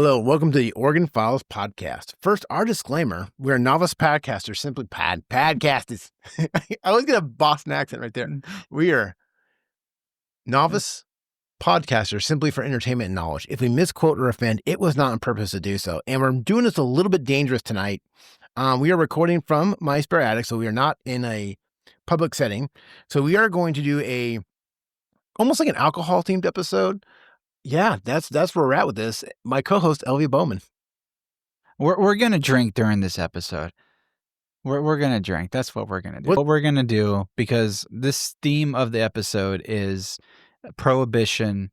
Hello, welcome to the Oregon Files podcast. First, our disclaimer: we're novice podcasters, simply podcasters. I always get a Boston accent right there. We are novice podcasters, simply for entertainment and knowledge. If we misquote or offend, it was not on purpose to do so, and we're doing this a little bit dangerous tonight. We are recording from my spare attic, so we are not in a public setting. So we are going to do almost like an alcohol themed episode. Yeah, that's where we're at with this. My co-host, Elvia Bowman. We're going to drink during this episode. We're going to drink. That's what we're going to do. What we're going to do, because this theme of the episode is Prohibition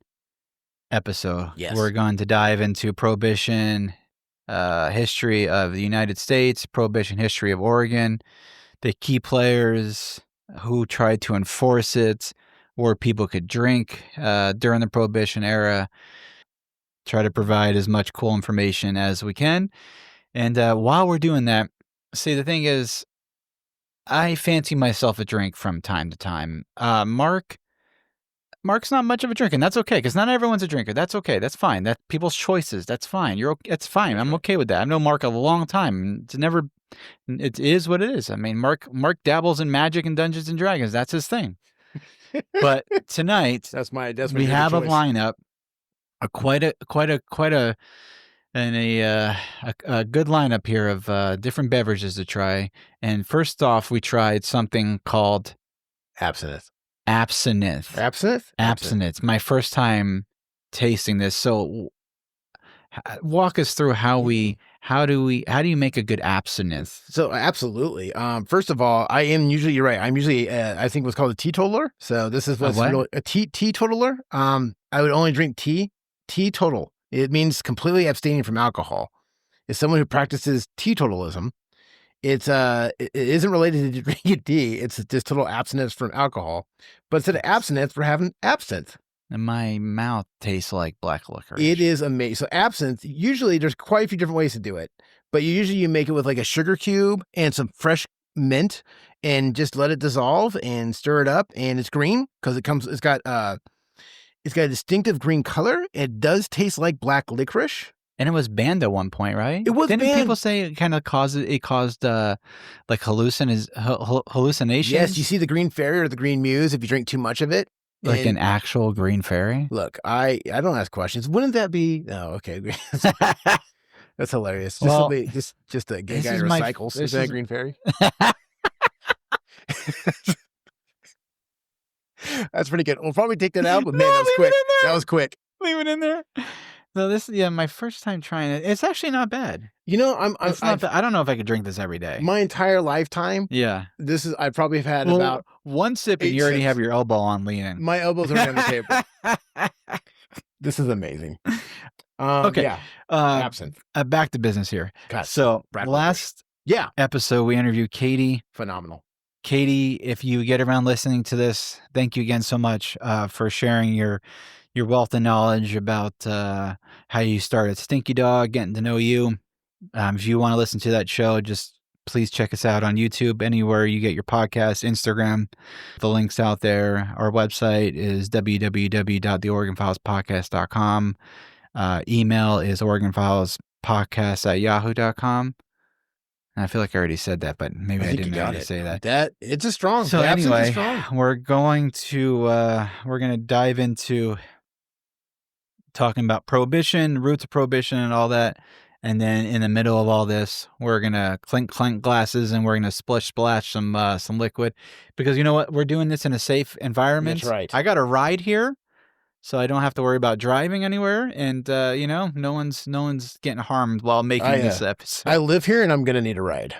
episode. Yes. We're going to dive into Prohibition history of the United States, Prohibition history of Oregon, the key players who tried to enforce it, where people could drink during the Prohibition era, try to provide as much cool information as we can. And while we're doing that, see, the thing is, I fancy myself a drink from time to time. Mark's not much of a drinker, and that's okay, because not everyone's a drinker. That's okay. That's fine. That's people's choices. That's fine. It's fine. I'm okay with that. I've known Mark a long time. It is what it is. I mean, Mark dabbles in magic and Dungeons and Dragons. That's his thing. But tonight, we have a lineup, quite a good lineup here of different beverages to try. And first off, we tried something called Absinthe. Absinthe. My first time tasting this. So walk us through how do you make a good absinthe? So absolutely. First of all, you're right. I'm usually, I think what's called a teetotaler. So this is what's really a teetotaler. I would only drink tea. Teetotal. It means completely abstaining from alcohol. It's someone who practices teetotalism. It isn't related to drinking tea. It's just total abstinence from alcohol. But instead of abstinence, we're having absinthe. And my mouth tastes like black liquor. It is amazing. So absinthe, usually there's quite a few different ways to do it, but you make it with like a sugar cube and some fresh mint and just let it dissolve and stir it up. And it's green because it's got a distinctive green color. It does taste like black licorice. And it was banned at one point, right? It was banned. Didn't people say it kind of caused like hallucinations? Yes, you see the green fairy or the green muse if you drink too much of it. Like an actual green fairy? Look, I don't ask questions. Wouldn't that be? Oh, okay. That's hilarious. Just a gay guy who recycles. Is that a green fairy? That's pretty good. We'll probably take that out, but man, that was quick. That was quick. Leave it in there. So my first time trying it. It's actually not bad. You know, I don't know if I could drink this every day. My entire lifetime. Yeah. I probably have had about one sip and you already have your elbow on leaning. My elbows are on the table. This is amazing. Okay. Yeah. Absinthe. Back to business here. God, so last episode, we interviewed Katie. Phenomenal. Katie, if you get around listening to this, thank you again so much for sharing your wealth of knowledge about how you started Stinky Dog, getting to know you. If you want to listen to that show, just please check us out on YouTube, anywhere you get your podcast, Instagram. The link's out there. Our website is www.theoregonfilespodcast.com. Email is oregonfilespodcast@yahoo.com. And I feel like I already said that, but maybe I didn't already say that. It's a strong. So anyway, we're going to dive into talking about Prohibition, roots of Prohibition and all that. And then in the middle of all this, we're going to clink glasses and we're going to splash some liquid, because you know what? We're doing this in a safe environment. That's right. I got a ride here, so I don't have to worry about driving anywhere. And, no one's getting harmed while making this episode. I live here and I'm going to need a ride.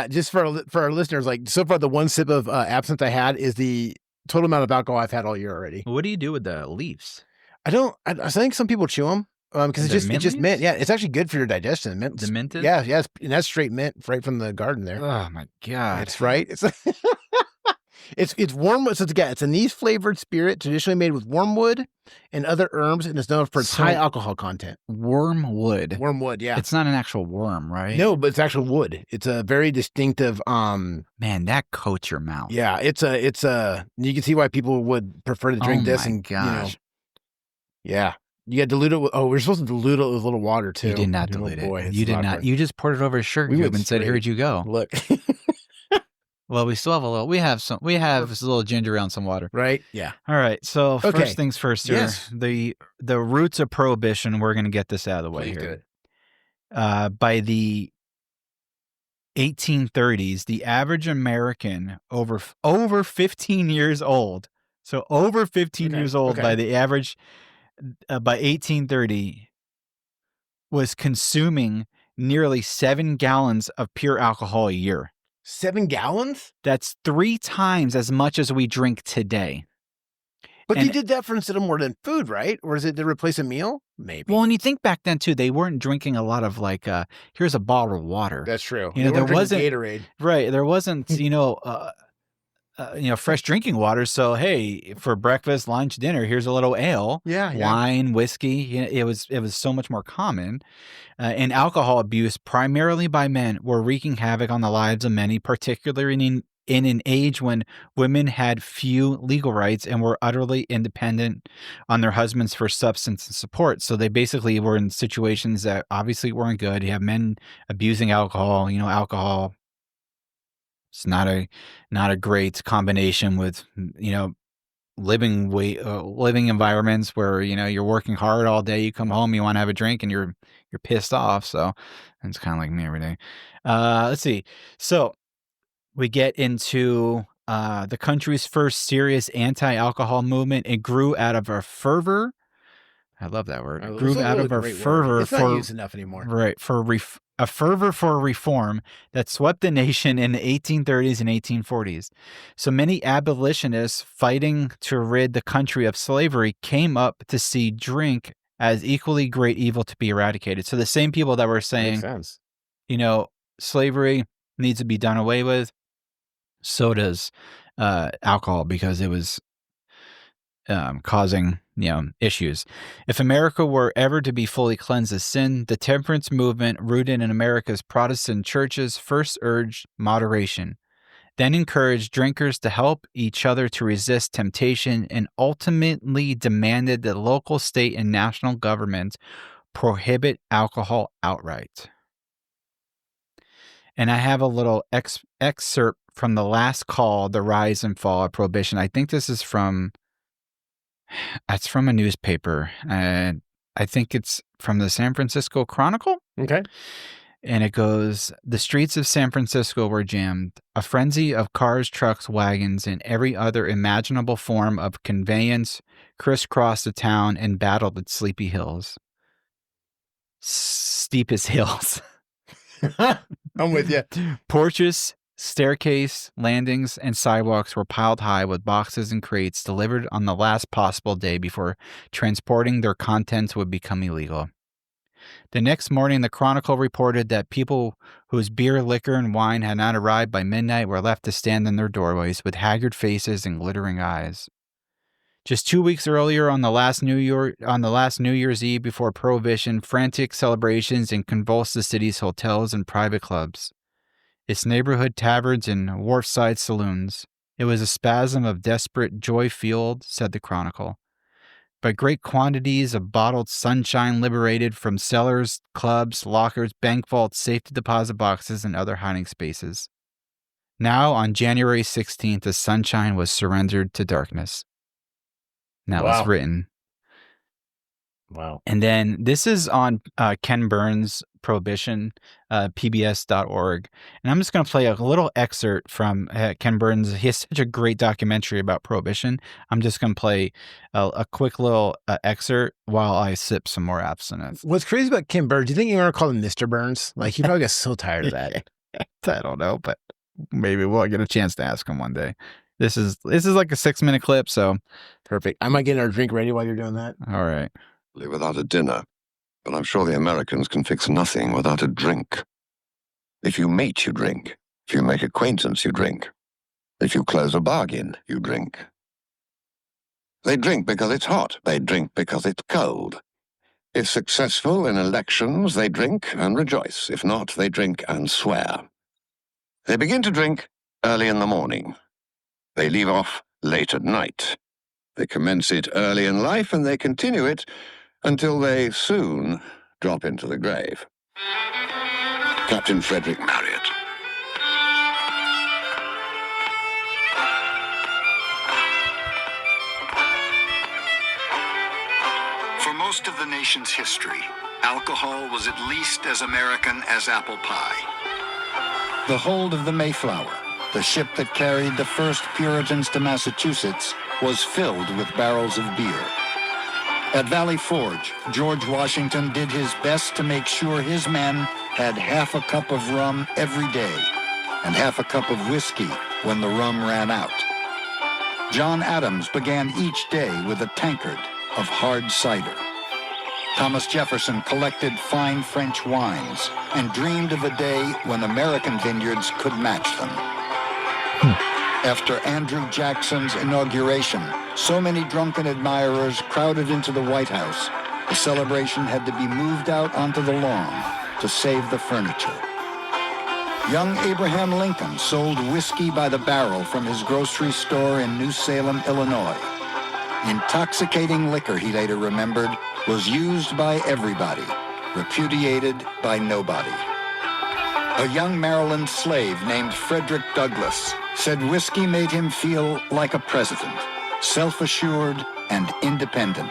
Just for our listeners, like so far, the one sip of absinthe I had is the total amount of alcohol I've had all year already. What do you do with the leaves? I think some people chew them because it's just mint. Yeah, it's actually good for your digestion. The mint is? Yeah, and that's straight mint right from the garden there. Oh my God. That's right. It's warm. So it's a anise flavored spirit traditionally made with wormwood and other herbs, and it's known for its high alcohol content. Wormwood. Wormwood, yeah. It's not an actual worm, right? No, but it's actual wood. It's a very distinctive. Man, that coats your mouth. Yeah, it's a. You can see why people would prefer to drink this. And gosh. Yeah. You got to dilute it with, we're supposed to dilute it with a little water too. You did not dilute boy, it. it's You did not. awkward. You just poured it over a sugar We cube went and said, straight. "Here'd you go." Look. Well, we still have a little. We have a little ginger ale and some water. Right? Yeah. All right. So Okay. first things first here. Yes. The roots of Prohibition. We're going to get this out of the way Please do here. it. By the 1830s, the average American over 15 years old. So over 15 years old by the average by 1830 was consuming nearly 7 gallons of pure alcohol a year. 7 gallons? That's 3 times as much as we drink today. But they did that for instead of more than food, right? Or is it to replace a meal? Maybe. Well, when you think back then too, they weren't drinking a lot of like, here's a bottle of water. That's true. You know, there wasn't Gatorade. Right. There wasn't, fresh drinking water. So, hey, for breakfast, lunch, dinner, here's a little ale, wine, whiskey. You know, it was so much more common. And alcohol abuse, primarily by men, were wreaking havoc on the lives of many, particularly in an age when women had few legal rights and were utterly independent on their husbands for substance and support. So they basically were in situations that obviously weren't good. You have men abusing alcohol. You know, alcohol. It's not a great combination with, living environments where, you're working hard all day. You come home, you want to have a drink, and you're pissed off. So it's kind of like me every day. Let's see. So we get into the country's first serious anti-alcohol movement. It grew out of a fervor. I love that word. It grew out of a fervor it's not used enough anymore. Right. A fervor for reform that swept the nation in the 1830s and 1840s. So many abolitionists fighting to rid the country of slavery came up to see drink as equally great evil to be eradicated. So the same people that were saying, slavery needs to be done away with, so does alcohol, because it was causing issues. If America were ever to be fully cleansed of sin, the temperance movement, rooted in America's Protestant churches, first urged moderation, then encouraged drinkers to help each other to resist temptation, and ultimately demanded that local, state, and national governments prohibit alcohol outright. And I have a little excerpt from the last call, The Rise and Fall of Prohibition. I think this is from a newspaper. I think it's from the San Francisco Chronicle. Okay. And it goes, the streets of San Francisco were jammed. A frenzy of cars, trucks, wagons, and every other imaginable form of conveyance crisscrossed the town and battled its sleepy hills. Steepest hills. I'm with you. Porches, staircase, landings, and sidewalks were piled high with boxes and crates delivered on the last possible day before transporting their contents would become illegal. The next morning, the Chronicle reported that people whose beer, liquor, and wine had not arrived by midnight were left to stand in their doorways with haggard faces and glittering eyes. Just 2 weeks earlier, on the last New Year's Eve before Prohibition, frantic celebrations and convulsed the city's hotels and private clubs, its neighborhood taverns and wharfside saloons. It was a spasm of desperate joy-filled, said the Chronicle, but great quantities of bottled sunshine liberated from cellars, clubs, lockers, bank vaults, safety deposit boxes, and other hiding spaces. Now, on January 16th, the sunshine was surrendered to darkness. That was written. Wow. And then this is on Ken Burns' Prohibition, pbs.org. And I'm just going to play a little excerpt from Ken Burns. He has such a great documentary about Prohibition. I'm just going to play a quick little excerpt while I sip some more absinthe. What's crazy about Ken Burns, do you think you're going to call him Mr. Burns? Like, he probably got so tired of that. I don't know, but maybe we'll get a chance to ask him one day. This is like a 6-minute clip, so. Perfect. I might get our drink ready while you're doing that. All right. Without a dinner, but I'm sure the Americans can fix nothing without a drink. If you mate, you drink. If you make acquaintance, you drink. If you close a bargain, you drink. They drink because it's hot. They drink because it's cold. If successful in elections, they drink and rejoice. If not, they drink and swear. They begin to drink early in the morning. They leave off late at night. They commence it early in life and they continue it until they soon drop into the grave. Captain Frederick Marriott. For most of the nation's history, alcohol was at least as American as apple pie. The hold of the Mayflower, the ship that carried the first Puritans to Massachusetts, was filled with barrels of beer. At Valley Forge, George Washington did his best to make sure his men had half a cup of rum every day and half a cup of whiskey when the rum ran out. John Adams began each day with a tankard of hard cider. Thomas Jefferson collected fine French wines and dreamed of a day when American vineyards could match them. After Andrew Jackson's inauguration, so many drunken admirers crowded into the White House, the celebration had to be moved out onto the lawn to save the furniture. Young Abraham Lincoln sold whiskey by the barrel from his grocery store in New Salem, Illinois. Intoxicating liquor, he later remembered, was used by everybody, repudiated by nobody. A young Maryland slave named Frederick Douglass said whiskey made him feel like a president, self-assured and independent.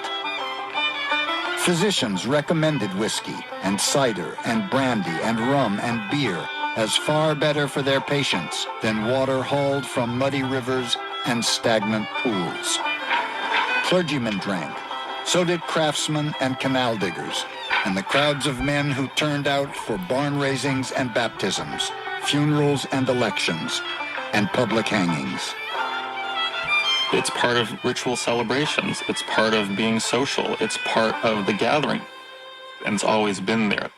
Physicians recommended whiskey and cider and brandy and rum and beer as far better for their patients than water hauled from muddy rivers and stagnant pools. Clergymen drank. So did craftsmen and canal diggers, and the crowds of men who turned out for barn raisings and baptisms, funerals and elections, and public hangings. It's part of ritual celebrations. It's part of being social. It's part of the gathering. And it's always been there.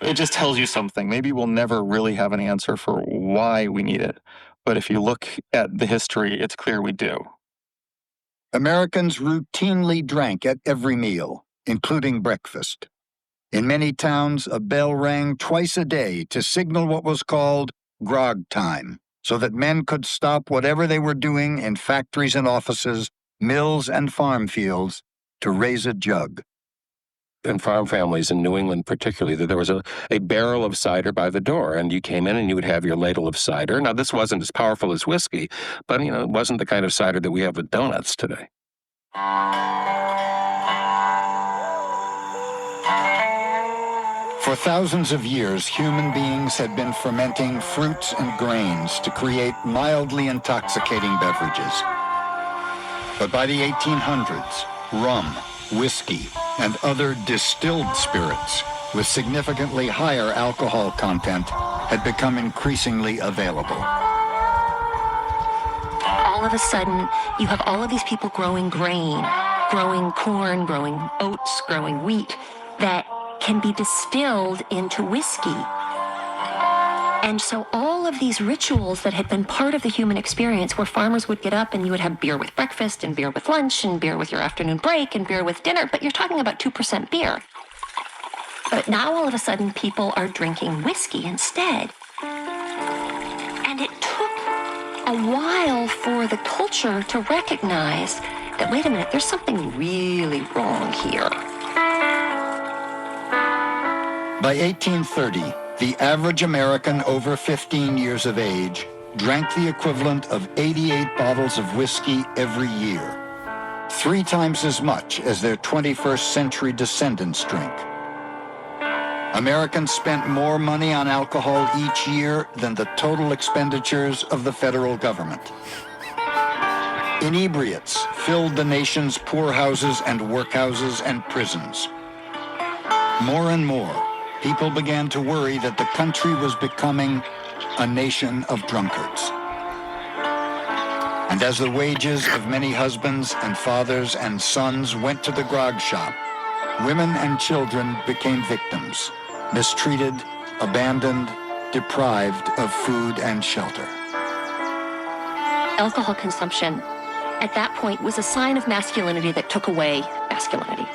It just tells you something. Maybe we'll never really have an answer for why we need it. But if you look at the history, it's clear we do. Americans routinely drank at every meal, including breakfast. In many towns, a bell rang twice a day to signal what was called grog time, so that men could stop whatever they were doing in factories and offices, mills and farm fields to raise a jug. In farm families in New England particularly, that there was a barrel of cider by the door, and you came in and you would have your ladle of cider. Now, this wasn't as powerful as whiskey, but, it wasn't the kind of cider that we have with donuts today. For thousands of years, human beings had been fermenting fruits and grains to create mildly intoxicating beverages. But by the 1800s, rum, whiskey, and other distilled spirits with significantly higher alcohol content had become increasingly available. All of a sudden, you have all of these people growing grain, growing corn, growing oats, growing wheat that can be distilled into whiskey. And so all of these rituals that had been part of the human experience, where farmers would get up and you would have beer with breakfast and beer with lunch and beer with your afternoon break and beer with dinner, but you're talking about 2% beer. But now all of a sudden people are drinking whiskey instead. And it took a while for the culture to recognize that, wait a minute, there's something really wrong here. By 1830, the average American over 15 years of age drank the equivalent of 88 bottles of whiskey every year, 3 times as much as their 21st century descendants drink. Americans spent more money on alcohol each year than the total expenditures of the federal government. Inebriates filled the nation's poorhouses and workhouses and prisons. More and more, people began to worry that the country was becoming a nation of drunkards. And as the wages of many husbands and fathers and sons went to the grog shop, women and children became victims, mistreated, abandoned, deprived of food and shelter. Alcohol consumption at that point was a sign of masculinity that took away masculinity.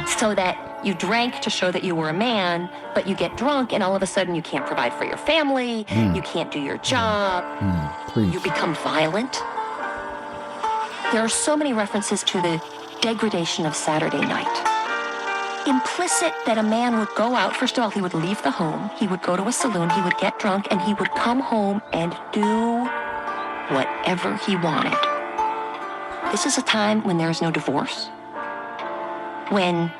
So that you drank to show that you were a man, but you get drunk and all of a sudden you can't provide for your family, you can't do your job, you become violent. There are so many references to the degradation of Saturday night. Implicit that a man would go out, first of all, he would leave the home, he would go to a saloon, he would get drunk, and he would come home and do whatever he wanted. This is a time when there is no divorce, when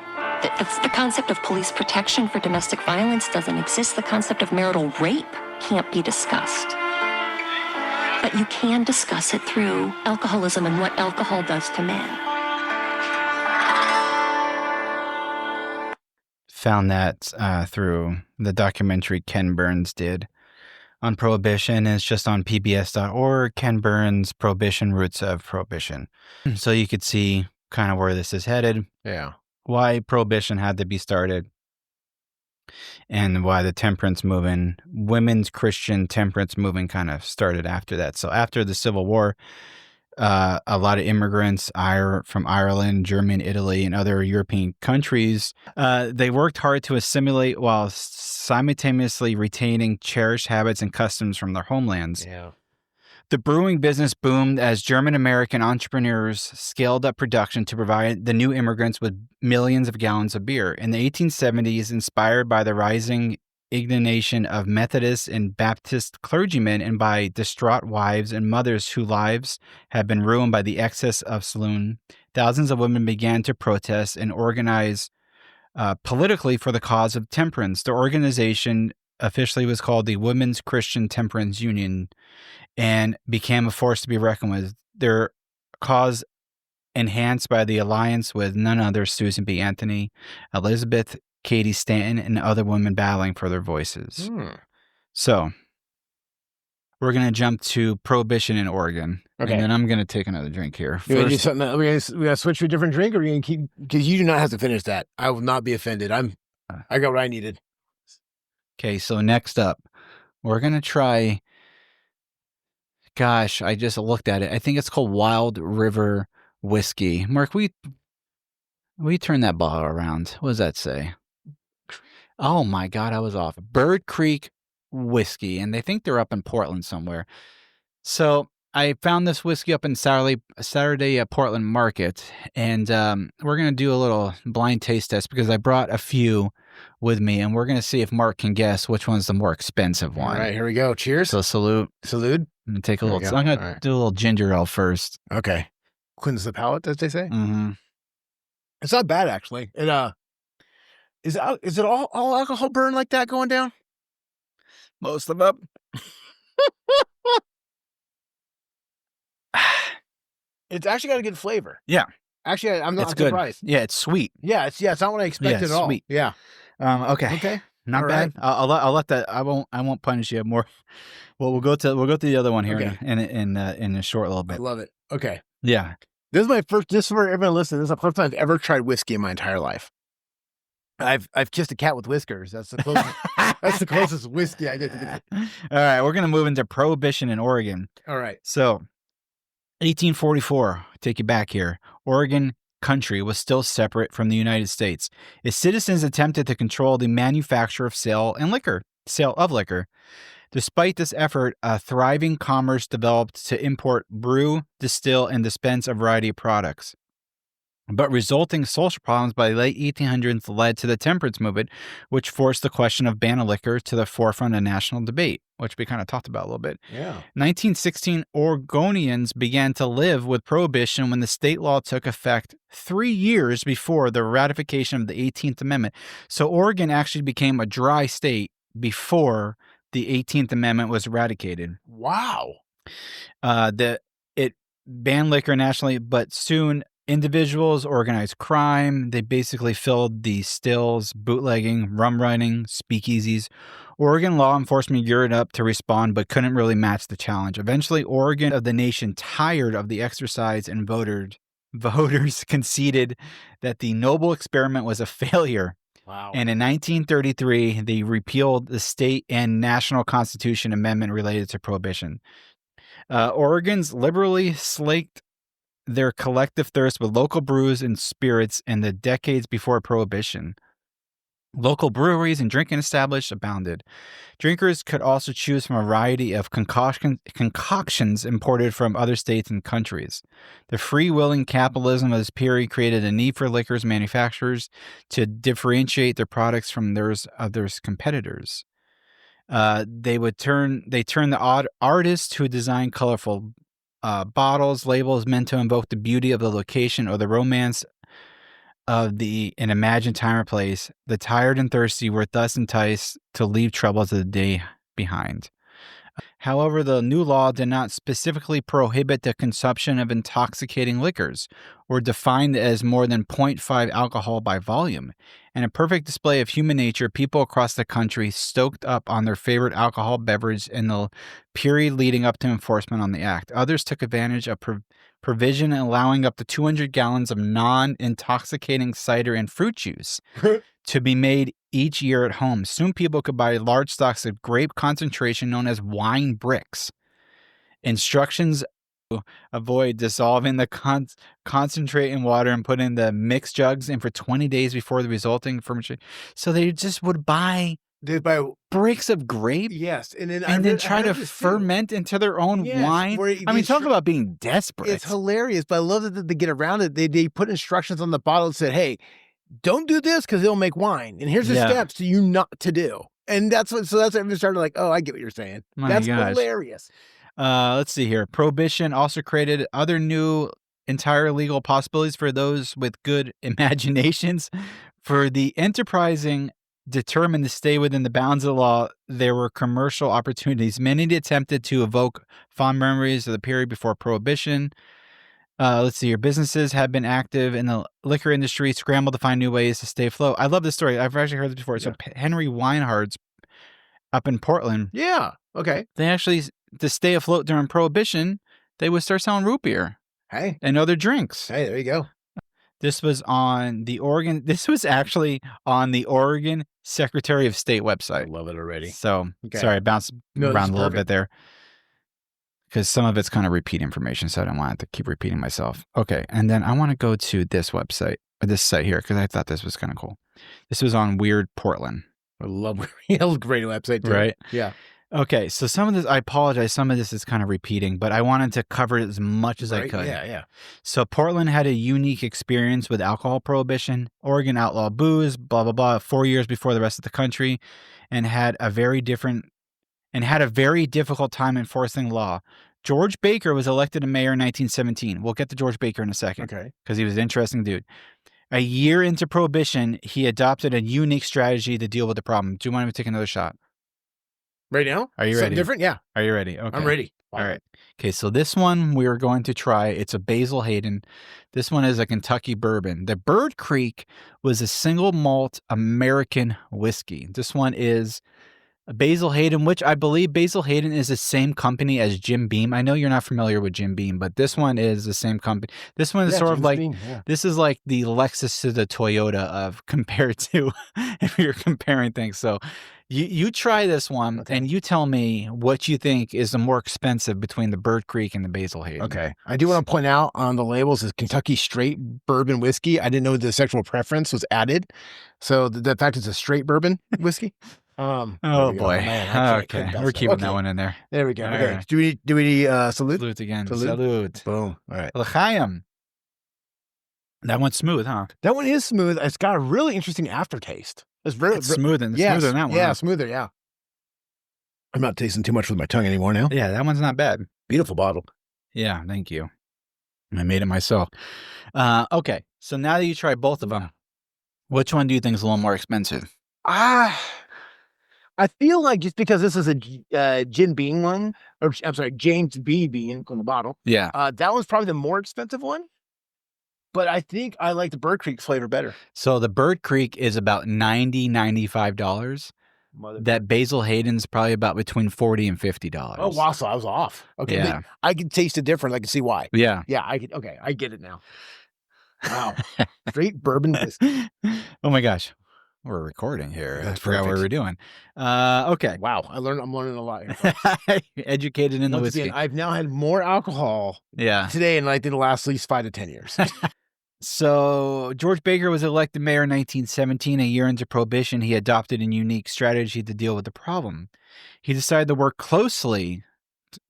the concept of police protection for domestic violence doesn't exist. The concept of marital rape can't be discussed. But you can discuss it through alcoholism and what alcohol does to men. Found that through the documentary Ken Burns did on Prohibition. It's just on pbs.org. Ken Burns, Prohibition, Roots of Prohibition. So you could see kind of where this is headed. Yeah. Why Prohibition had to be started. And why the temperance movement, women's Christian temperance movement kind of started after that. So after the Civil War, a lot of immigrants from Ireland, Germany, Italy, and other European countries, they worked hard to assimilate while simultaneously retaining cherished habits and customs from their homelands. Yeah. The brewing business boomed as German-American entrepreneurs scaled up production to provide the new immigrants with millions of gallons of beer. In the 1870s, inspired by the rising indignation of Methodist and Baptist clergymen and by distraught wives and mothers whose lives had been ruined by the excess of saloon, thousands of women began to protest and organize politically for the cause of temperance. The organization officially was called the Women's Christian Temperance Union and became a force to be reckoned with. Their cause enhanced by the alliance with none other Susan B. Anthony, Elizabeth Cady Stanton, and other women battling for their voices. So we're going to jump to Prohibition in Oregon. Okay. And then I'm going to take another drink here. We gotta do something. We gotta switch to a different drink, or we gonna keep? Because you do not have to finish that. I will not be offended. I got what I needed. Okay, so next up, we're going to try. Gosh, I just looked at it. I think it's called Wild River Whiskey. Mark, we turn that bottle around. What does that say? Oh my God, I was off. Bird Creek Whiskey, and they think they're up in Portland somewhere. So I found this whiskey up in Saturday Portland Market, and we're going to do a little blind taste test because I brought a few with me, and we're going to see if Mark can guess which one's the more expensive one. All right, here we go. Cheers. So salute. Salute. I'm going to take a little. There we go. I'm going to do a little ginger ale first. Okay. Cleanses the palate, as they say. Mm-hmm. It's not bad, actually. It is it all alcohol burn like that going down? Most of them. It's actually got a good flavor. Yeah. Actually, I'm not It's good. surprised. Yeah, it's sweet. Yeah, it's not what I expected at all. sweet. Yeah. Okay. Okay. Not All bad. right. I'll let that. I won't punish you more. Well, we'll go to the other one here Okay. in a short little I bit. love it. Okay. Yeah. This is my first. This is for everyone listening. This is the first time I've ever tried whiskey in my entire life. I've kissed a cat with whiskers. That's the closest. That's the closest whiskey I get to that. All right, we're gonna move into Prohibition in Oregon. All right. So, 1844. Take you back here. Oregon country was still separate from the United States. Its citizens attempted to control the manufacture of sale of liquor. Despite this effort, a thriving commerce developed to import, brew, distill, and dispense a variety of products. But resulting social problems by the late 1800s led to the temperance movement, which forced the question of ban of liquor to the forefront of national debate, which we kind of talked about a little bit. Yeah. 1916, Oregonians began to live with prohibition when the state law took effect 3 years before the ratification of the 18th Amendment. So Oregon actually became a dry state before the 18th Amendment was eradicated. Wow. It banned liquor nationally, but soon individuals, organized crime, they basically filled the stills, bootlegging, rum running, speakeasies. Oregon law enforcement geared up to respond, but couldn't really match the challenge. Eventually, Oregon of the nation, tired of the exercise, and voters conceded that the noble experiment was a failure. Wow. And in 1933, they repealed the state and national constitution amendment related to prohibition. Oregons liberally slaked their collective thirst with local brews and spirits in the decades before prohibition. Local breweries and drinking establishments abounded. Drinkers could also choose from a variety of concoctions imported from other states and countries. The freewheeling capitalism of this period created a need for liquors manufacturers to differentiate their products from those of their competitors. They turned the artists who designed colorful bottles, labels meant to invoke the beauty of the location or the romance of an imagined time or place. The tired and thirsty were thus enticed to leave troubles of the day behind. However, the new law did not specifically prohibit the consumption of intoxicating liquors or define it as more than 0.5 alcohol by volume. In a perfect display of human nature, people across the country stoked up on their favorite alcohol beverage in the period leading up to enforcement on the act. Others took advantage of provision allowing up to 200 gallons of non-intoxicating cider and fruit juice to be made each year at home. Soon people could buy large stocks of grape concentration known as wine bricks. Instructions to avoid dissolving the concentrate in water and put in the mixed jugs in for 20 days before the resulting fermentation. So they just would buy bricks of grape, yes, and then try to ferment into their own wine. I mean, talk about being desperate. It's hilarious, but I love that they get around it. They put instructions on the bottle that said, "Hey, don't do this because it'll make wine, and here's the steps to you not to do." And that's what everyone started like, "Oh, I get what you're saying." That's hilarious. Let's see here. Prohibition also created other new, entire legal possibilities for those with good imaginations. For the enterprising, determined to stay within the bounds of the law, there were commercial opportunities. Many attempted to evoke fond memories of the period before Prohibition. Let's see here. Businesses have been active in the liquor industry, scrambled to find new ways to stay afloat. I love this story. I've actually heard this before. So Henry Weinhard's up in Portland. Yeah. Okay. They actually, to stay afloat during Prohibition, they would start selling root beer. Hey. And other drinks. Hey, there you go. This was actually on the Oregon Secretary of State website. I love it already. So, sorry, I bounced around a little bit there. Because some of it's kind of repeat information, so I don't want to keep repeating myself. Okay, and then I want to go to this website, or this site here, because I thought this was kind of cool. This was on Weird Portland. I love it. Was a great website, too. Right? Yeah. Okay, so some of this, I apologize, some of this is kind of repeating, but I wanted to cover it as much as I could. Yeah. So Portland had a unique experience with alcohol prohibition. Oregon outlawed booze, blah, blah, blah, 4 years before the rest of the country, and had a very difficult time enforcing law. George Baker was elected a mayor in 1917. We'll get to George Baker in a second. Okay. Because he was an interesting dude. A year into Prohibition, he adopted a unique strategy to deal with the problem. Do you want me to take another shot? Right now? Are you Something ready? Different? Yeah. Are you ready? Okay. I'm ready. All right. Okay, so this one we are going to try. It's a Basil Hayden. This one is a Kentucky bourbon. The Bird Creek was a single malt American whiskey. This one is Basil Hayden, which I believe Basil Hayden is the same company as Jim Beam. I know you're not familiar with Jim Beam, but this one is the same company. This one is sort of like, this is like the Lexus to the Toyota of compared to if you're comparing things. So you try this one and you tell me what you think is the more expensive between the Bird Creek and the Basil Hayden. Okay. I do want to point out on the labels is Kentucky straight bourbon whiskey. I didn't know the sexual preference was added. So the fact it's a straight bourbon whiskey. Oh boy. Man, okay. We're keeping that one in there. There we go. All Okay. right. Do we salute? Salute again. Salute. Salute. Boom. All right. L'chaim. That one's smooth, huh? That one is smooth. It's got a really interesting aftertaste. It's very smooth and smoother than that one. Yeah, huh? smoother. Yeah. I'm not tasting too much with my tongue anymore now. Yeah, that one's not bad. Beautiful bottle. Yeah, thank you. I made it myself. Okay, so now that you try both of them, which one do you think is a little more expensive? I feel like just because this is a Jim Beam one, or I'm sorry, James B. Beam on the bottle. Yeah. That one's probably the more expensive one. But I think I like the Bird Creek flavor better. So the Bird Creek is about $90, $95. That Basil Hayden's probably about between $40 and $50. Oh, wow. So I was off. Okay. Yeah. I can taste the difference. I can see why. Yeah. Yeah. Okay. I get it now. Wow. Straight bourbon whiskey. Oh my gosh. We're recording here. That's I forgot what we were doing. Okay. Wow. I'm learning a lot here. Educated in the whiskey. Again, I've now had more alcohol yeah. today in like the last at least 5 to 10 years. So George Baker was elected mayor in 1917. A year into Prohibition, he adopted a unique strategy to deal with the problem. He decided to work closely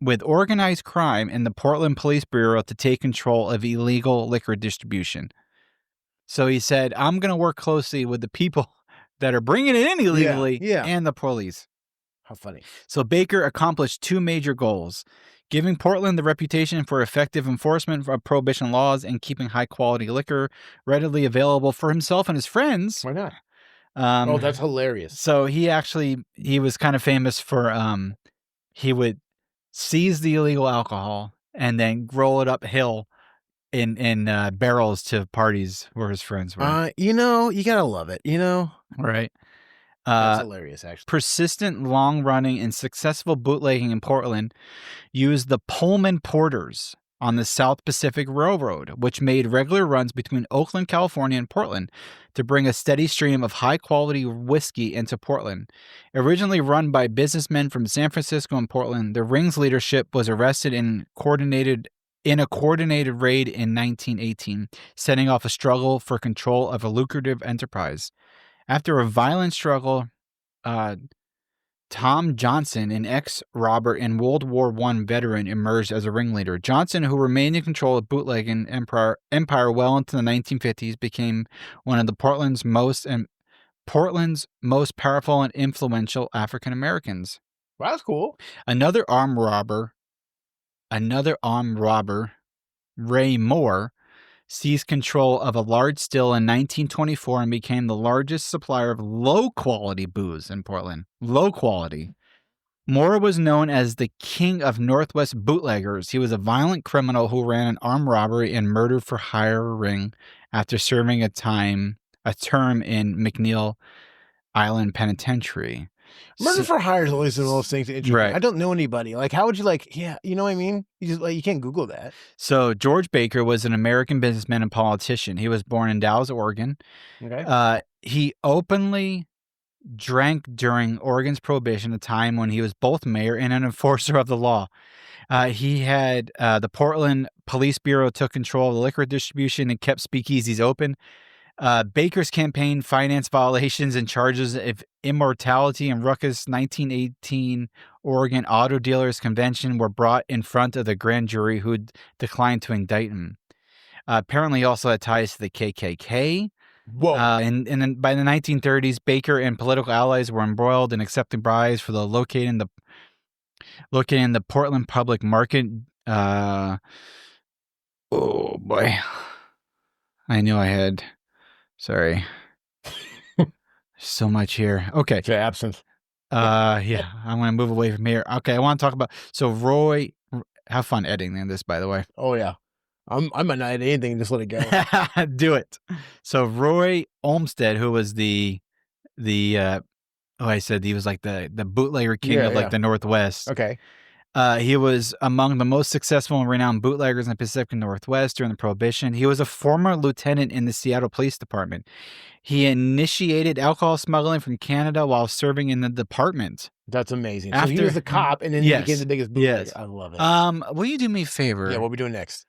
with organized crime and the Portland Police Bureau to take control of illegal liquor distribution. So he said, I'm going to work closely with the people that are bringing it in illegally and the police. How funny. So Baker accomplished two major goals: giving Portland the reputation for effective enforcement of prohibition laws and keeping high-quality liquor readily available for himself and his friends. Why not? Oh, that's hilarious. So he was kind of famous for he would seize the illegal alcohol and then roll it uphill in barrels to parties where his friends were. You gotta love it, Right. That's hilarious, actually. Persistent, long-running, and successful bootlegging in Portland used the Pullman Porters on the South Pacific Railroad, which made regular runs between Oakland, California, and Portland to bring a steady stream of high-quality whiskey into Portland. Originally run by businessmen from San Francisco and Portland, the ring's leadership was arrested in a coordinated raid in 1918, setting off a struggle for control of a lucrative enterprise. After a violent struggle, Tom Johnson, an ex-robber and World War I veteran, emerged as a ringleader. Johnson, who remained in control of bootlegging empire well into the 1950s, became one of Portland's most powerful and influential African Americans. Wow, that's cool. Another armed robber, Ray Moore, seized control of a large still in 1924 and became the largest supplier of low-quality booze in Portland. Low quality. Moore was known as the king of Northwest bootleggers. He was a violent criminal who ran an armed robbery and murder for hire ring after serving a term in McNeil Island Penitentiary. Murder for hire is always one of those things that interest me. Right. I don't know anybody. Like, how would you you know what I mean? You can't Google that. So George Baker was an American businessman and politician. He was born in Dallas, Oregon. Okay. He openly drank during Oregon's Prohibition, a time when he was both mayor and an enforcer of the law. He had the Portland Police Bureau took control of the liquor distribution and kept speakeasies open. Baker's campaign financed violations and charges of immorality and ruckus. 1918 Oregon Auto Dealers Convention were brought in front of the grand jury, who declined to indict him. Apparently, he also had ties to the KKK. Whoa. And then by the 1930s, Baker and political allies were embroiled in accepting bribes for locating the Portland public market. Oh boy, I knew I had. Sorry. So much here. Okay. Okay, absence. Yeah, I'm going to move away from here. Okay, I want to talk about, so Roy, have fun editing this, by the way. Oh, yeah. I might not add anything and just let it go. Do it. So Roy Olmsted, who was I said he was like the bootlegger king of like the Northwest. Okay. He was among the most successful and renowned bootleggers in the Pacific Northwest during the Prohibition. He was a former lieutenant in the Seattle Police Department. He initiated alcohol smuggling from Canada while serving in the department. That's amazing. So he was a cop, and then he became the biggest bootlegger. Yes. I love it. Will you do me a favor? Yeah, what are we doing next?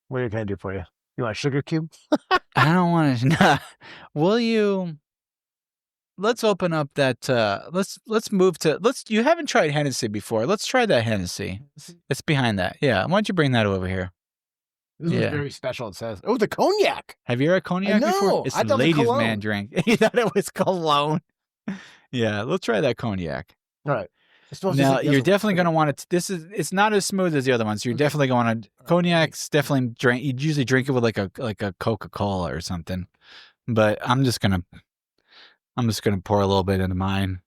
What can I do for you? You want a sugar cube? I don't want to. Will you? Let's open up that. Let's move to. You haven't tried Hennessy before. Let's try that Hennessy. It's behind that. Yeah. Why don't you bring that over here? This is very special. It says, "Oh, the cognac." Have you had cognac before? It's the ladies' man drink. You thought it was cologne. Yeah. Let's try that cognac. All right. Now you're definitely going to want it. It's not as smooth as the other ones. So you're definitely going to cognac's definitely drink. You'd usually drink it with like a Coca-Cola or something. But I'm just gonna pour a little bit into mine.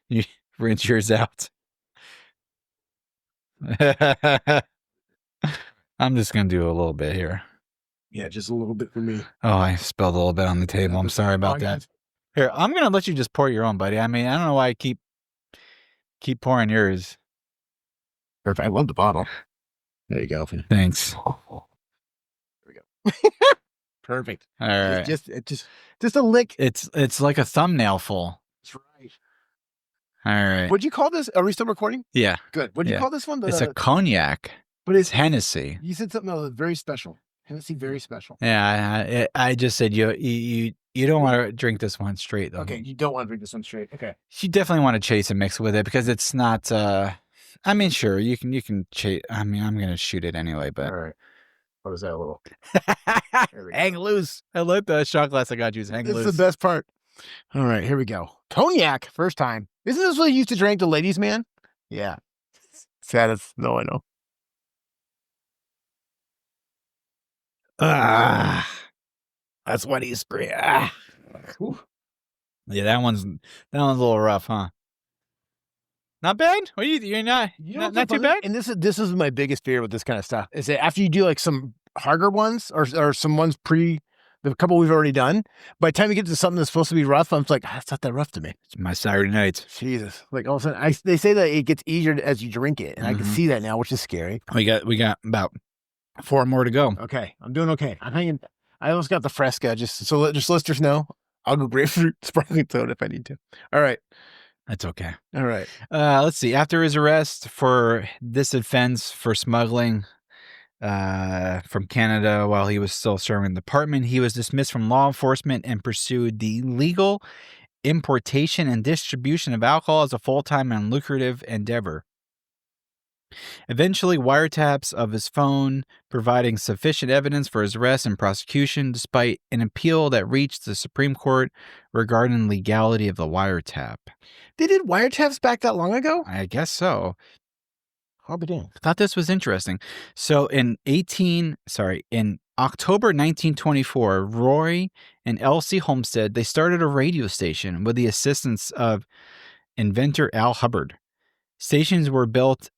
You rinse yours out. I'm just gonna do a little bit here. Yeah, just a little bit for me. Oh, I spilled a little bit on the table. I'm sorry about that. Here, I'm gonna let you just pour your own, buddy. I mean, I don't know why I keep pouring yours. Perfect. I love the bottle. There you go. Thanks. There we go. Perfect. All right. Just a lick. It's like a thumbnail full. That's right. All right. What'd you call this? Are we still recording? Yeah. Good. What'd you call this one? It's a cognac. But it's Hennessy. You said something that was very special. Hennessy, very special. Yeah, I just said you don't want to drink this one straight though. Okay, you don't want to drink this one straight. Okay. You definitely want to chase and mix with it because it's not. I mean, sure, you can chase. I mean, I'm gonna shoot it anyway, but. All right. What is that a little? Hang loose. I like the shot glass I got you. Hang This loose. is the best part. All right, here we go. Cognac, first time. Isn't this what you used to drink, the ladies' man? Yeah. Saddest. No, I know. That's what he's great. Yeah, that one's a little rough, huh? Not bad. What you're not not too bad. And this is my biggest fear with this kind of stuff is that after you do like some harder ones or some ones pre the couple we've already done, by the time you get to something that's supposed to be rough, I'm like, it's not that rough to me. It's my Saturday nights. Jesus, like all of a sudden, they say that it gets easier as you drink it, and I can see that now, which is scary. We got about 4 more to go. Okay, I'm doing okay. I'm hanging. I almost got the Fresca, just listeners know. I'll go grapefruit sparkling soda if I need to. All right. That's okay. All right. Let's see. After his arrest for this offense for smuggling from Canada while he was still serving the department, he was dismissed from law enforcement and pursued the legal importation and distribution of alcohol as a full-time and lucrative endeavor. Eventually, wiretaps of his phone providing sufficient evidence for his arrest and prosecution, despite an appeal that reached the Supreme Court regarding legality of the wiretap. They did wiretaps back that long ago? I guess so. I'll be damned. I thought this was interesting. So in October 1924, Roy and Elsie Homestead, they started a radio station with the assistance of inventor Al Hubbard. Stations were built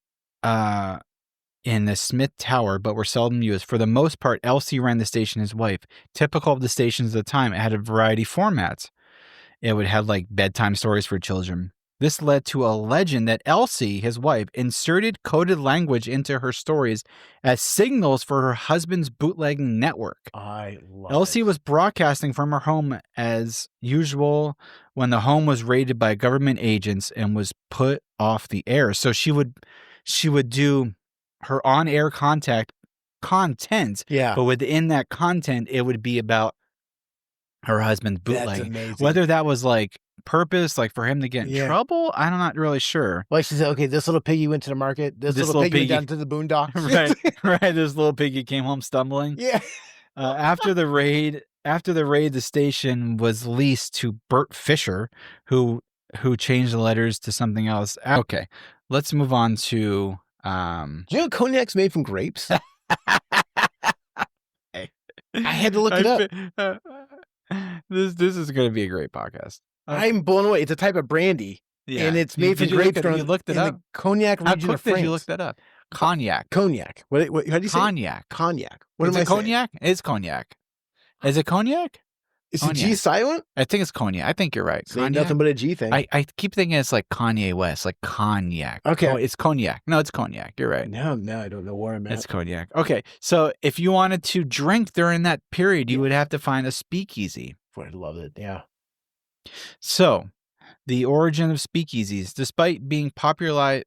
in the Smith Tower, but were seldom used. For the most part, Elsie ran the station as wife. Typical of the stations at the time, it had a variety of formats. It would have like bedtime stories for children. This led to a legend that Elsie, his wife, inserted coded language into her stories as signals for her husband's bootlegging network. I love Elsie was broadcasting from her home as usual when the home was raided by government agents and was put off the air. So she would do her on-air content, Yeah. but within that content, it would be about her husband's That's bootlegging. amazing. Whether that was like purpose, like for him to get in Yeah. trouble, I'm not really sure. Like she said, okay, this little piggy went to the market. This little piggy went down to the boondocks. right. This little piggy came home stumbling. Yeah. After the raid, the station was leased to Bert Fisher, who changed the letters to something else. Okay, let's move on to. Do you know cognac's made from grapes? I had to look it up. This is going to be a great podcast. I'm blown away. It's a type of brandy, and it's made from grapes you looked it in up? the cognac How region of quick did France. you look that up? Cognac. Cognac. What? How do you say? Cognac. Cognac. What Is am I it saying? cognac? It's cognac. Is it cognac? Is the G Cognac. silent? I think it's cognac. I think you're right. It's nothing but a G thing. I keep thinking it's like Kanye West, like cognac. Okay. Oh, it's cognac. No, it's cognac. You're right. Now I don't know where I'm at. It's cognac. Okay. So if you wanted to drink during that period, you would have to find a speakeasy. I'd love it. Yeah. So the origin of speakeasies, despite being popularized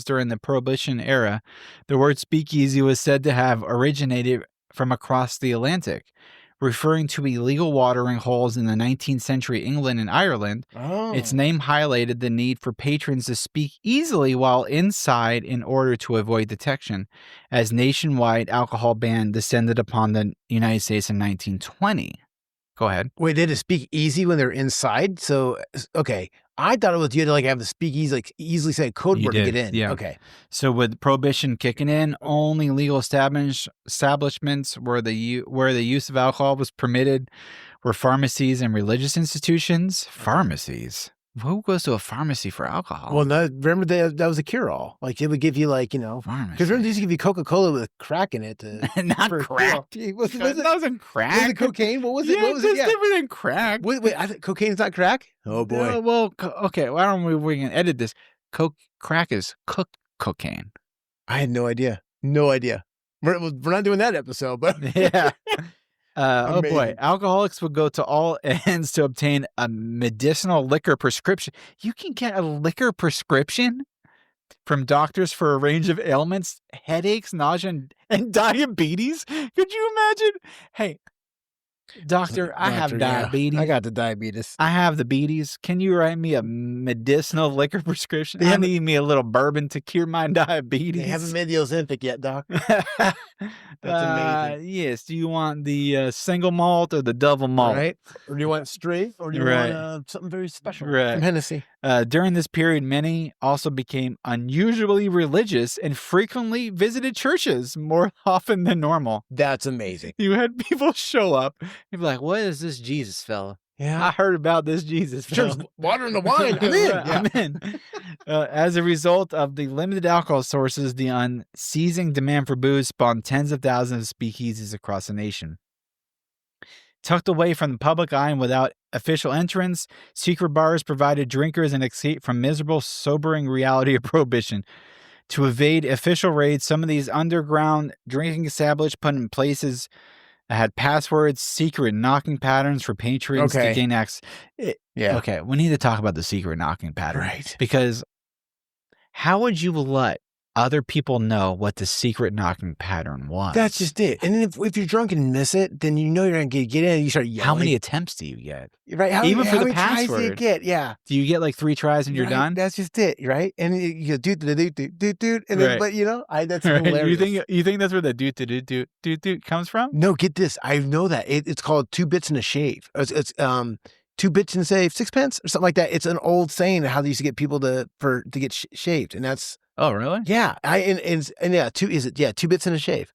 during the Prohibition era, the word speakeasy was said to have originated from across the Atlantic, referring to illegal watering holes in the 19th century England and Ireland. Oh. Its name highlighted the need for patrons to speak easily while inside in order to avoid detection, as nationwide alcohol ban descended upon the United States in 1920. Go ahead. Wait, they had to speak easy when they're inside? So, okay. I thought it was you had to like have the speak easy, like easily say a code You word to did, get in. yeah. Okay. So with Prohibition kicking in, only legal establishments where the use of alcohol was permitted were pharmacies and religious institutions. Pharmacies? Who goes to a pharmacy for alcohol? Well, no, remember that was a cure-all. Like they would give you like, because pharmacy. remember they used to give you Coca-Cola with crack in it. Not for crack. cure-all. Was That it wasn't crack. Was it cocaine? What was it? Yeah, What was it? it's different than crack. Wait, cocaine's not crack? Oh boy. No, well, okay. Well, I don't know if we can edit this. Crack is cocaine. I had no idea. No idea. We're not doing that episode, but Yeah. Oh boy, Amazing. alcoholics would go to all ends to obtain a medicinal liquor prescription. You can get a liquor prescription from doctors for a range of ailments, headaches, nausea, and diabetes. Could you imagine? Hey, doctor, I have diabetes. I got the diabetes. I have the beaties. Can you write me a medicinal liquor prescription? I need me a little bourbon to cure my diabetes. They haven't made the Ozempic yet, doc. That's amazing. Yes. Do you want the single malt or the double malt? Right? Or do you want straight? Or do you want something very special from Hennessy? During this period, many also became unusually religious and frequently visited churches more often than normal. That's amazing. You had people show up. You'd be like, what is this Jesus fella? Yeah. I heard about this Jesus fella. Sure, water and the wine. I'm in. I'm in. As a result of the limited alcohol sources, the unceasing demand for booze spawned tens of thousands of speakeasies across the nation. Tucked away from the public eye and without official entrance, secret bars provided drinkers an escape from miserable, sobering reality of prohibition. To evade official raids, some of these underground drinking establishments put in places had passwords, secret knocking patterns for patrons to gain access. Okay, we need to talk about the secret knocking pattern. Right. Because how would you let other people know what the secret knocking pattern was? That's just it. And then if you're drunk and miss it, then you know you're going to get in and you start yelling. How many attempts do you get? Right. Even for the many tries password. do you get? Yeah. Do you get like 3 tries and you're done? That's just it, right? And you go, dude. And then, but you know, that's hilarious. You think that's where the doot comes from? No, get this. I know that. It's called 2 bits and a shave. It's 2 bits and a shave, 6 pence or something like that. It's an old saying of how they used to get people to get shaved. And that's, oh, really? yeah. And yeah, 2 bits and a shave.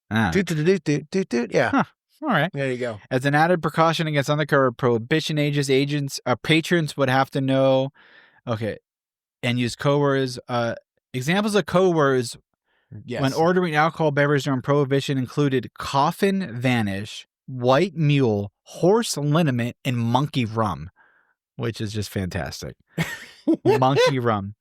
Doot. Yeah. Huh. All right. There you go. As an added precaution against undercover prohibition patrons would have to know, and use code words. Examples of code words when ordering alcohol beverage during prohibition included coffin vanish, white mule, horse liniment, and monkey rum, which is just fantastic. Monkey rum.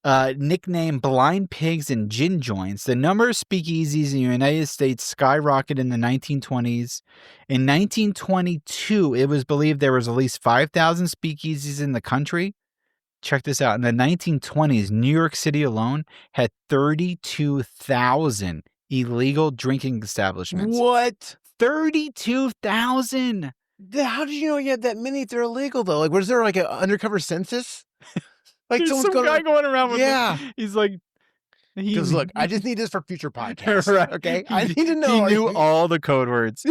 Nicknamed blind pigs and gin joints, the number of speakeasies in the United States skyrocketed in the 1920s. In 1922, it was believed there was at least 5,000 speakeasies in the country. Check this out. In the 1920s, New York City alone had 32,000 illegal drinking establishments. What? 32,000. How did you know you had that many if they're illegal, though? Like, was there like an undercover census? Like there's some guy going around with it. He's like, because look, I just need this for future podcasts. Right. Okay. I need to know. He knew all the code words.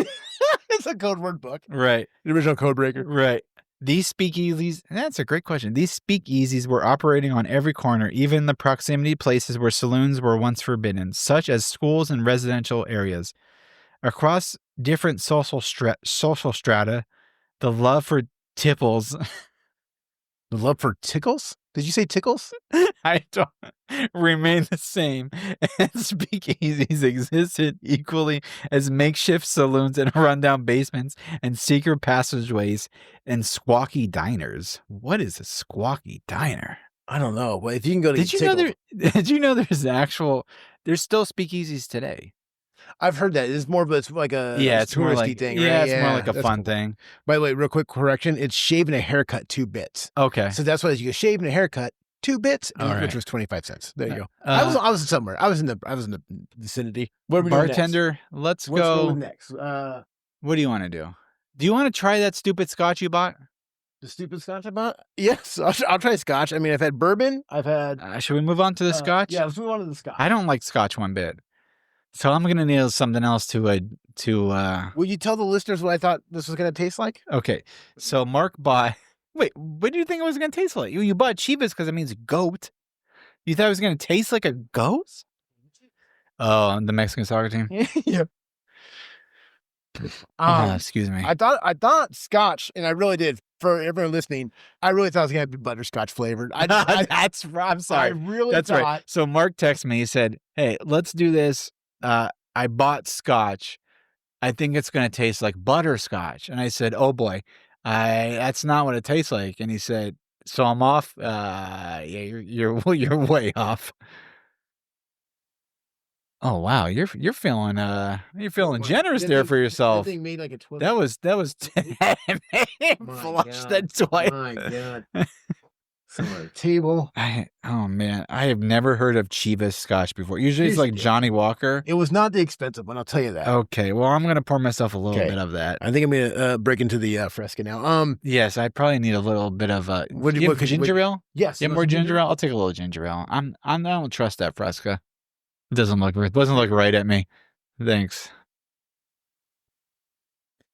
It's a code word book. Right. The original code breaker. Right. These speakeasies, that's a great question. These speakeasies were operating on every corner, even in the proximity places where saloons were once forbidden, such as schools and residential areas. Across different social strata, the love for tipples. The love for tickles? Did you say tickles? I don't remain the same. And speakeasies existed equally as makeshift saloons and rundown basements and secret passageways and squawky diners. What is a squawky diner? I don't know. But if you can go to did you know there's still speakeasies today? I've heard that. It's more of it's like a it's more like thing. Yeah, right? It's more like a fun thing. By the way, real quick correction: it's shave and a haircut, 2 bits. Okay, so that's what you go shave and a haircut, 2 bits, which was 25 cents. There you go. I was somewhere. I was in the vicinity. What are we doing bartender? Next? Let's go next. What do you want to do? Do you want to try that stupid scotch you bought? The stupid scotch I bought? Yes, I'll try scotch. I mean, I've had bourbon. I've had. Should we move on to the scotch? Yeah, let's move on to the scotch. I don't like scotch one bit. So I'm gonna need something else to. Will you tell the listeners what I thought this was gonna taste like? Okay, so Mark bought. Wait, what do you think it was gonna taste like? You bought Chivas because it means goat. You thought it was gonna taste like a goat? Oh, the Mexican soccer team. Yeah. Excuse me. I thought scotch, and I really did. For everyone listening, I really thought it was gonna be butterscotch flavored. I'm sorry. I really That's thought. Right. So Mark texted me. He said, "Hey, let's do this. I bought scotch. I think it's gonna taste like butterscotch." And I said, "Oh boy, that's not what it tastes like." And he said, "So I'm off." Yeah, you're way off. Oh wow, you're feeling generous there for yourself. That thing made like a 12. That was flushed that twice. My God. Some on the table. Oh man, I have never heard of Chivas Scotch before. Usually it's like Johnny Walker. It was not the expensive one, I'll tell you that. Okay, well I'm gonna pour myself a little bit of that. I think I'm gonna break into the Fresca now. Yes, I probably need a little bit of ginger ale. Yes, You have more ginger ale. I'll take a little ginger ale. I don't trust that Fresca. It doesn't look right at me. Thanks.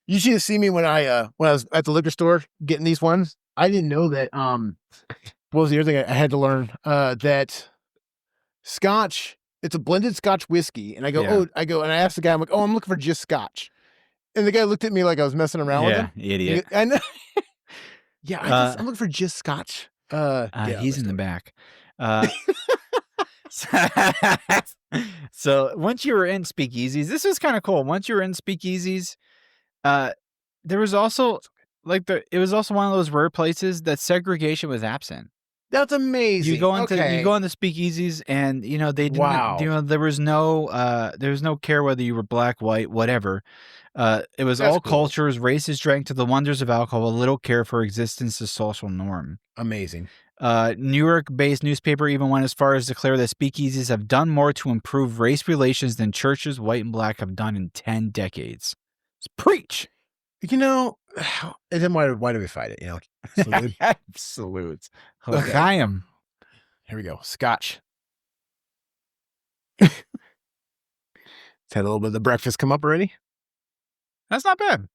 You should have seen me when I was at the liquor store getting these ones. I didn't know that. What was the other thing I had to learn? That Scotch, it's a blended Scotch whiskey, and I go, and I asked the guy, I'm like, I'm looking for just Scotch, and the guy looked at me like I was messing around with him. Idiot. I know. I'm looking for just Scotch. He's in the back. So once you were in speakeasies, this was kind of cool. Once you were in speakeasies, there was also it was also one of those rare places that segregation was absent. That's amazing. You go into speakeasies, and they didn't. There was no care whether you were black, white, whatever. It was all cultures, races drank to the wonders of alcohol, with little care for existence as social norm. Amazing. New York-based newspaper even went as far as to declare that speakeasies have done more to improve race relations than churches, white and black, have done in 10 decades. Preach. And then why do we fight it? Salute. Salute. Okay. Chaim. Here we go. Scotch. Had a little bit of the breakfast come up already. That's not bad.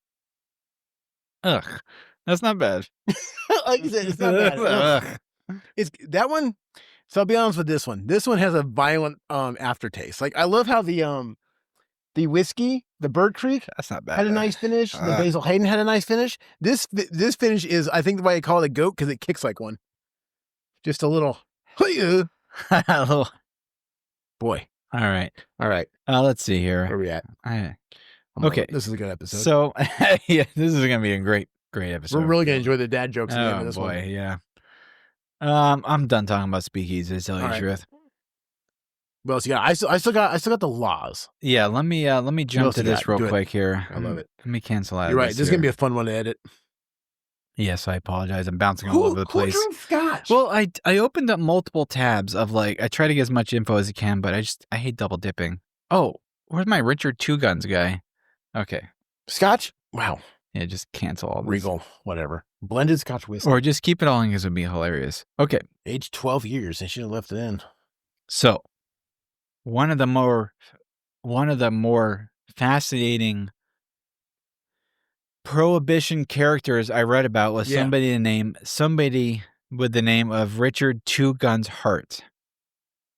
Ugh. That's not bad. Like you said, it's not bad. Ugh. It's that one. So I'll be honest with this one. This one has a violent aftertaste. Like I love how the whiskey, the Bird Creek, that's not bad, had a nice finish. The Basil Hayden had a nice finish. This finish is, I think, the way I call it a goat, because it kicks like one. Just a little. Boy. All right. Let's see here. Where are we at? Okay. This is a good episode. So, this is going to be a great episode. We're really going to enjoy the dad jokes at the end of this one. Oh, boy, yeah. I'm done talking about speakeasies, to tell you the truth. What else you got? I still got the laws. Yeah, let me jump to this real quick here. I love it. Let me cancel out. You're right. This is going to be a fun one to edit. Yes, I apologize. I'm bouncing all over the place. Who drinks Scotch? Well, I opened up multiple tabs of I try to get as much info as I can, but I hate double dipping. Oh, where's my Richard Two Guns guy? Okay. Scotch? Wow. Yeah, just cancel all this. Regal, whatever. Blended Scotch whiskey. Or just keep it all in because it would be hilarious. Okay. Age 12 years. They should have left it in. So, one of the more fascinating Prohibition characters I read about was somebody with the name of Richard Two Guns Hart.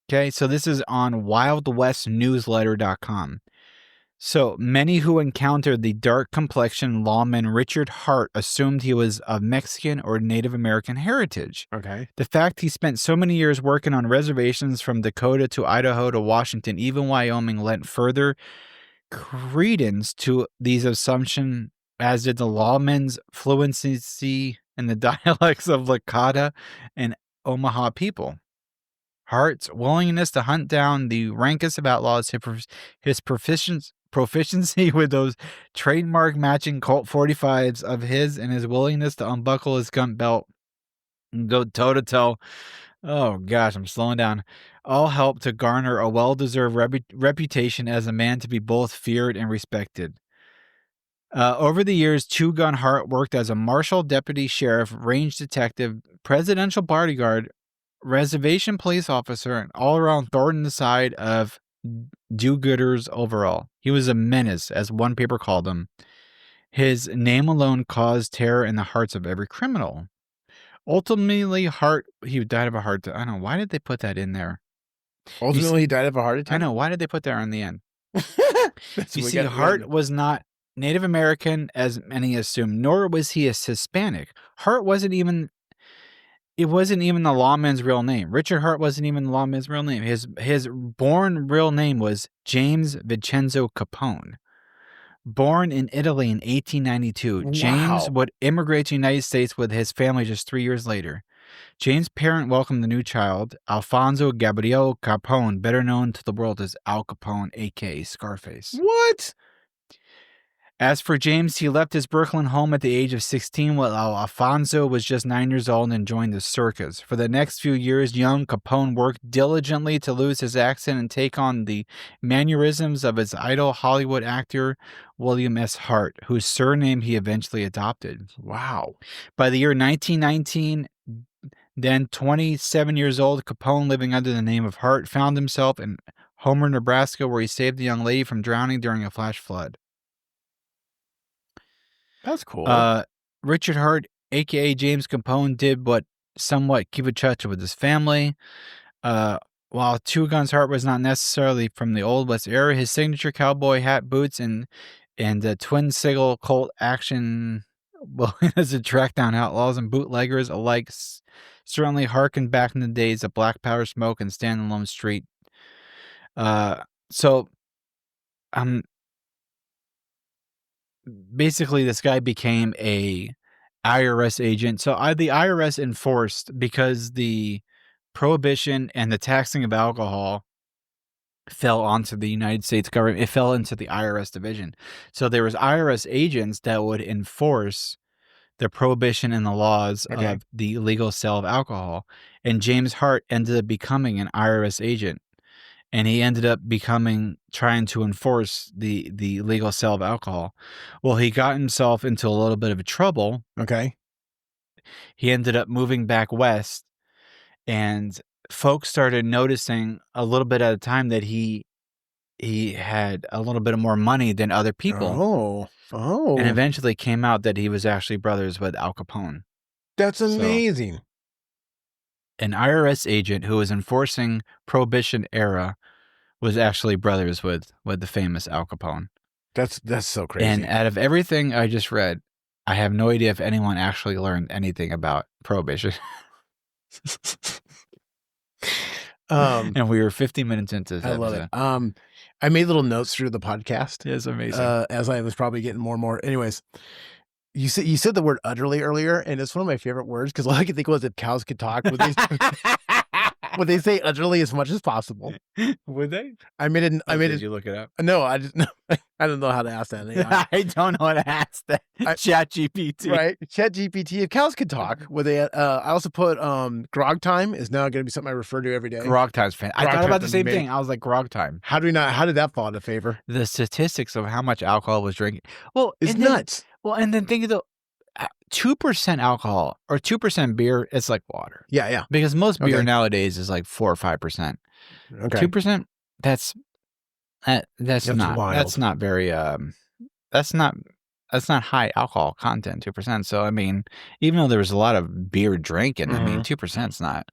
Okay, so this is on wildwestnewsletter.com. So many who encountered the dark complexioned lawman Richard Hart assumed he was of Mexican or Native American heritage. Okay. The fact he spent so many years working on reservations from Dakota to Idaho to Washington, even Wyoming, lent further credence to these assumptions, as did the lawman's fluency in the dialects of Lakota and Omaha people. Hart's willingness to hunt down the rankest of outlaws, his proficiency with those trademark matching Colt 45s of his, and his willingness to unbuckle his gun belt and go toe to toe. Oh gosh, I'm slowing down. All helped to garner a well-deserved reputation as a man to be both feared and respected. Over the years, Two Gun Hart worked as a marshal, deputy sheriff, range detective, presidential bodyguard, reservation police officer, and all-around thorn in the side of do-gooders overall. He was a menace, as one paper called him. His name alone caused terror in the hearts of every criminal. Ultimately, he died of a heart attack. I don't know. Why did they put that in there? Ultimately, he died of a heart attack? I know. Why did they put that in the end? You see, Hart was not Native American, as many assumed, nor was he a Hispanic. Hart wasn't even the lawman's real name. Richard Hart wasn't even the lawman's real name. His born real name was James Vincenzo Capone. Born in Italy in 1892, Wow. James would immigrate to the United States with his family just 3 years later. James' parent welcomed the new child, Alfonso Gabriel Capone, better known to the world as Al Capone, a.k.a. Scarface. What? As for James, he left his Brooklyn home at the age of 16 while Alfonso was just 9 years old and joined the circus. For the next few years, young Capone worked diligently to lose his accent and take on the mannerisms of his idol Hollywood actor William S. Hart, whose surname he eventually adopted. Wow. By the year 1919, then 27 years old, Capone, living under the name of Hart, found himself in Homer, Nebraska, where he saved a young lady from drowning during a flash flood. That's cool. Richard Hart, a.k.a. James Capone, did what somewhat keep in touch with his family. While Two Guns Hart was not necessarily from the Old West era, his signature cowboy hat, boots, and the twin sigil Colt action as a track down outlaws and bootleggers alike certainly harkened back in the days of Black Powder Smoke and Standalone Street. Basically, this guy became a IRS agent. So the IRS enforced, because the prohibition and the taxing of alcohol fell onto the United States government. It fell into the IRS division. So there was IRS agents that would enforce the prohibition and the laws of the illegal sale of alcohol. And James Hart ended up becoming an IRS agent. And he ended up trying to enforce the legal sale of alcohol. Well, he got himself into a little bit of trouble. Okay. He ended up moving back west, and folks started noticing a little bit at a time that he had a little bit more money than other people. Oh. And eventually came out that he was actually brothers with Al Capone. That's amazing. So, an IRS agent who was enforcing Prohibition era was actually brothers with the famous Al Capone. That's so crazy. And out of everything I just read, I have no idea if anyone actually learned anything about Prohibition. And we were 50 minutes into this episode. I love it. I made little notes through the podcast. It's amazing. As I was probably getting more and more. Anyways, you said the word utterly earlier, and it's one of my favorite words, because all I could think was if cows could talk, would they say utterly as much as possible? Would they? Did you look it up? No, I don't know how to ask that. I don't know how to ask that. ChatGPT. Right? ChatGPT. If cows could talk, would they? I also put grog time is now going to be something I refer to every day. Grog time's fan. I thought about the same thing. I was like, grog time. How did that fall into favor? The statistics of how much alcohol was drinking. Well, it's nuts. Well, and then think of the 2% alcohol or 2% beer. It's like water. Yeah. Because most beer nowadays is like 4 or 5%. Okay. 2%. That's not wild. That's not very. That's not high alcohol content. 2%. So I mean, even though there was a lot of beer drinking, I mean, 2%'s not.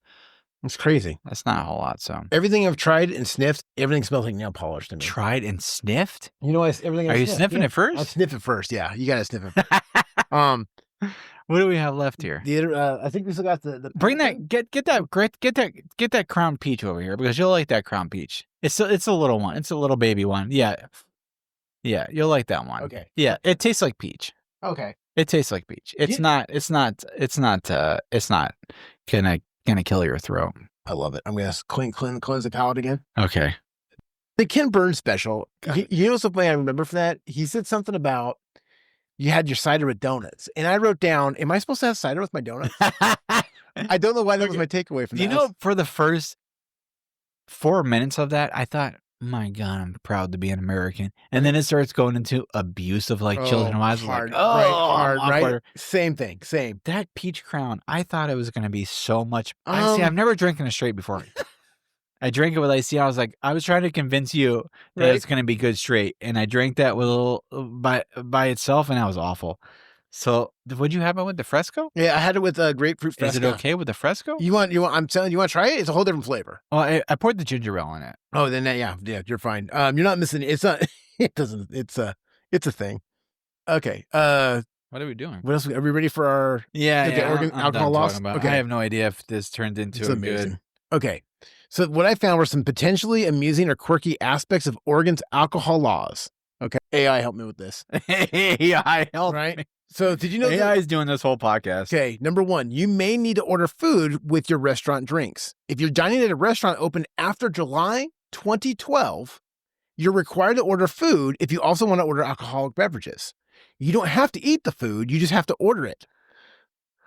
It's crazy. That's not a whole lot. So everything I've tried and sniffed, everything smells like nail polish to me. Tried and sniffed? You know, everything. Are you sniffing it first? I'll sniff it first. Yeah, you gotta sniff it first. What do we have left here? I think we still got the bring that. Get that Crown Peach over here, because you'll like that Crown Peach. It's a little one. It's a little baby one. Yeah, you'll like that one. Okay. Yeah, it tastes like peach. Okay. It tastes like peach. It's not gonna kill your throat. I love it. I'm gonna cleanse the palate again. Okay. The Ken Burns special. You know something I remember from that? He said something about you had your cider with donuts, and I wrote down, "Am I supposed to have cider with my donuts?" I don't know why that was my takeaway from that. You know, for the first 4 minutes of that, I thought, "My God, I'm proud to be an American." And then it starts going into abuse of like children. I was like, hard, right? Same thing, same. That peach crown, I thought it was going to be so much. I've never drinking a straight before. I drank it with iced. I was trying to convince you that it's going to be good straight, and I drank that with a little by itself, and that was awful. So, would you have it with the Fresco? Yeah, I had it with grapefruit Fresco. Is it okay with the Fresco? I'm telling you, want to try it? It's a whole different flavor. Well, I poured the ginger ale in it. Oh, then yeah, you're fine. You're not missing. It's not. It doesn't. It's a thing. Okay. What are we doing? What else? Are we ready for our alcohol loss? Okay. I have no idea if this turned into good. Okay. So what I found were some potentially amusing or quirky aspects of Oregon's alcohol laws. Okay. AI helped me with this. AI helped me. So did you know AI is doing this whole podcast? Okay. Number one, you may need to order food with your restaurant drinks. If you're dining at a restaurant open after July 2012, you're required to order food if you also want to order alcoholic beverages. You don't have to eat the food. You just have to order it.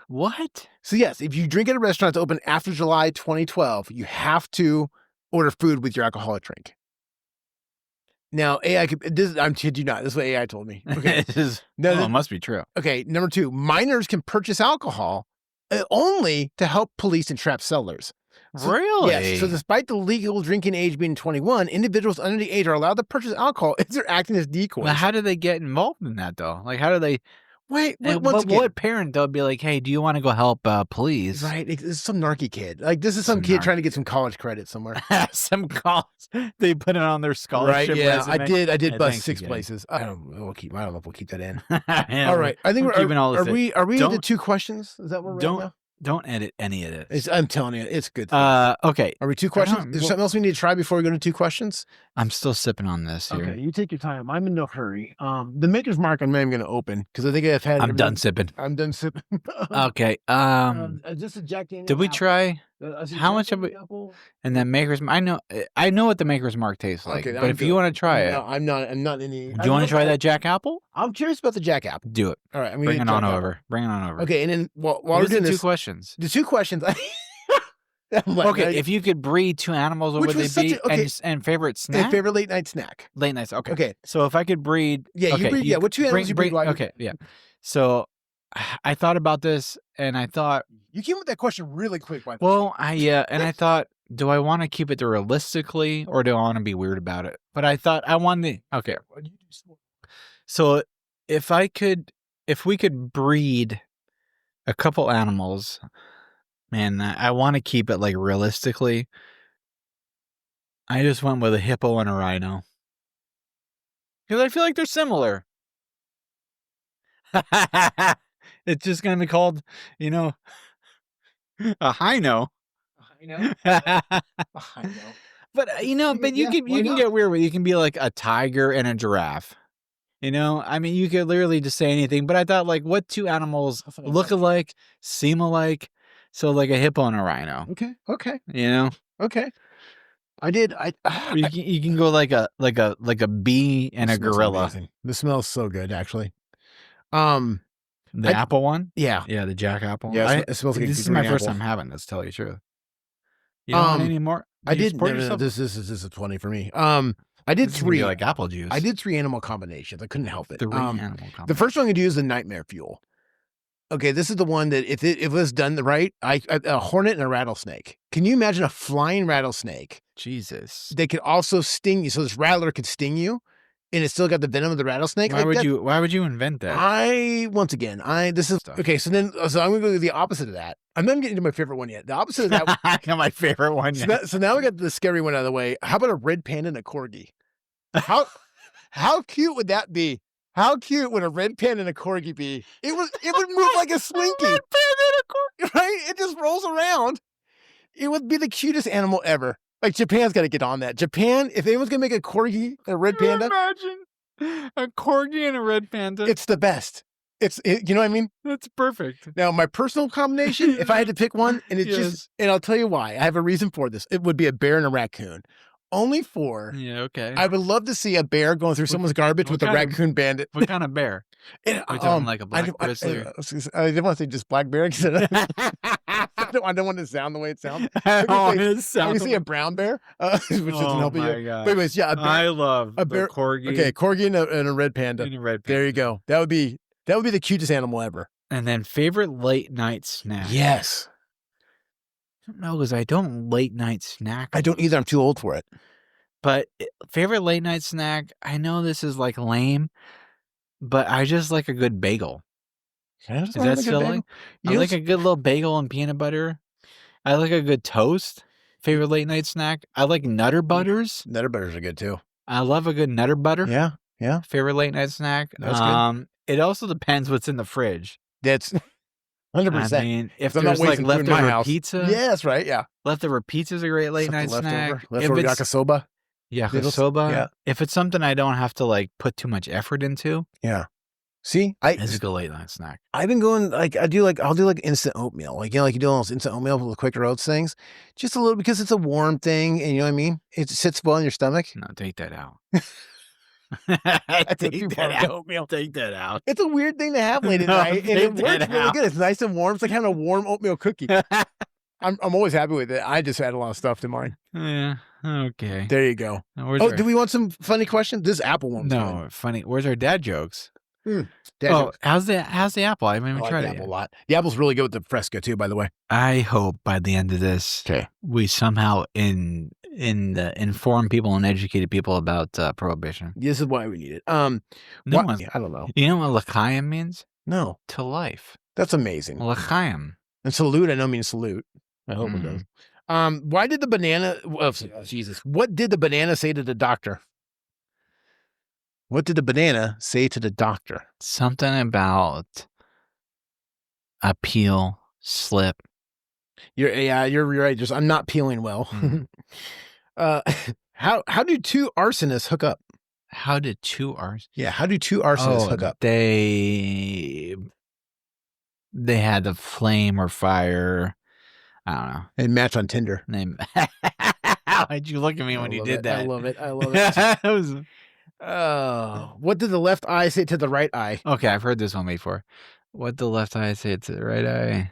What? So yes, if you drink at a restaurant that's open after July 2012, you have to order food with your alcoholic drink. Now, AI could, I'm kid you not. This is what AI told me. Okay. It must be true. Okay. Number 2, minors can purchase alcohol only to help police and trap sellers. Really? Yes. So despite the legal drinking age being 21, individuals under the age are allowed to purchase alcohol if they're acting as decoys. Well, how do they get involved in that, though? Like, how do they... Wait, but what parent, they'll be like, hey, do you want to go help police? Right. This is some narky kid. Like, this is some kid trying to get some college credit somewhere. Some college. They put it on their scholarship Right. Yeah, resume. I did bust thanks 6 again. places. I don't know if we'll keep that in. Yeah, All right. I think we're keeping all this. are we into 2 questions? Is that what we're at now? Don't edit any of this. I'm telling you, it's good. Okay. Are we 2 questions? Is there something else we need to try before we go to 2 questions? I'm still sipping on this here. Okay, you take your time. I'm in no hurry. The Maker's Mark I'm not even going to open because I think I've had. I'm done sipping. I'm done sipping. Okay. Just a Jack Daniel's. Did we try? How much of it? And then Maker's. I know what the Maker's Mark tastes like. Okay, but if you want to try it, I'm not any. Do you want to try that Jack Apple? I'm curious about the Jack Apple. Do it. All right, Bring it on over. Bring it on over. Okay, and then while we're doing the this, 2 questions. the 2 questions. Okay, if you could breed 2 animals, what would they be? And favorite snack? Favorite late night snack. Late nights. Okay. Okay. So if I could breed, yeah, okay, you breed. Yeah, what 2 animals you breed? Okay, yeah. So I thought about this, and I thought you came with that question really quick. By the well, and I thought, do I want to keep it realistically, or do I want to be weird about it? But I thought I wanted. Okay. So if we could breed a couple animals. Man, I want to keep it like realistically. I just went with a hippo and a rhino. Because I feel like they're similar. It's just going to be called, a hino. A hino. A hino. But, but you can get weird with it. You can be like a tiger and a giraffe. I mean, you could literally just say anything. But I thought, like, what 2 animals look alike, seem alike? So like a hippo and a rhino. Okay. Okay. You can go like a bee and a gorilla. Amazing. The smells so good, actually. The apple one? Yeah. Yeah, the Jack Apple. Yeah, it smells like this is my first time having this, to tell you the truth. You don't want any more? I did. No, this is a 20 for me. I did 3 like apple juice. I did 3 animal combinations. I couldn't help it. 3 animal combinations. The first one I'm gonna do is the nightmare fuel. Okay, this is the one that if it was done right, a hornet and a rattlesnake. Can you imagine a flying rattlesnake? Jesus. They could also sting you. So this rattler could sting you, and it's still got the venom of the rattlesnake. Why would you invent that? Okay. So I'm gonna go to the opposite of that. I'm not getting to my favorite one yet. The opposite of that. I got my favorite one yet. So now we got the scary one out of the way. How about a red panda and a corgi? How cute would that be? How cute would a red panda and a corgi be? It would move like a slinky. Red panda and a corgi, right? It just rolls around. It would be the cutest animal ever. Like Japan's got to get on that. Japan, if anyone's gonna make a corgi and a red panda, imagine a corgi and a red panda. It's the best. You know what I mean? That's perfect. Now, my personal combination, if I had to pick one, and and I'll tell you why. I have a reason for this. It would be a bear and a raccoon. Only for, okay. I would love to see a bear going through someone's garbage with a raccoon bandit. What kind of bear? Like a black grizzly? I didn't want to say just black bear because I don't want to sound the way it sounds. You see a brown bear, which doesn't help you. But anyways, yeah, a bear, I love a bear, corgi. Okay, corgi and a red panda. There you go. That would be the cutest animal ever. And then favorite late night snack. Yes. I don't know, because I don't late night snack. I don't either. I'm too old for it. But favorite late night snack, I know this is like lame, but I just like a good bagel. Is that silly? I like a good little bagel and peanut butter. I like a good toast. Favorite late night snack. I like Nutter Butters. Nutter Butters are good too. I love a good Nutter Butter. Yeah. Favorite late night snack. That's good. It also depends what's in the fridge. That's 100%. I mean, if there's like leftover pizza. Yeah, that's right. Yeah. Leftover pizza is a great late night snack. Leftover yakisoba. Yakisoba. Yeah. If it's something I don't have to like put too much effort into. Yeah. See, It's a good late night snack. I've been going like I'll do like instant oatmeal, like you do all those instant oatmeal with the Quaker Oats things, just a little because it's a warm thing, and you know what I mean. It sits well in your stomach. No, take that out. Take that out. Oatmeal. Take that out. It's a weird thing to have late at No, night, and it take works that really out. good. It's nice and warm. It's like having a warm oatmeal cookie. I'm always happy with it. I just add a lot of stuff to mine. Yeah. Okay. There you go. Now, where's Oh, our- do we want some funny questions? This apple one. was No, funny. Where's our dad jokes? good. Oh, how's the apple? I haven't I even like tried the it apple a yet. lot. The apple's really good with the Fresca too, by the way. I hope by the end of this, Okay. we somehow inform people and educated people about prohibition. This is why we need it. No What- one's- I don't know. You know what l'chaim means? No, To life. that's amazing. L'chaim. And salute, I know means salute. I hope it does. Why did the banana? Well, Jesus, what did the banana say to the doctor? What did the banana say to the doctor? Something about a peel, slip. You're right. Just I'm not peeling well. How do two arsonists hook up? How did two R's? Yeah, how do two arsonists hook up? They had the flame or fire. I don't know. And match on Tinder. Name. Why'd you look at me when you did that? I love it. I love it. That was- Oh, what did the left eye say to the right eye? okay, I've heard this one before. What the left eye say to the right eye?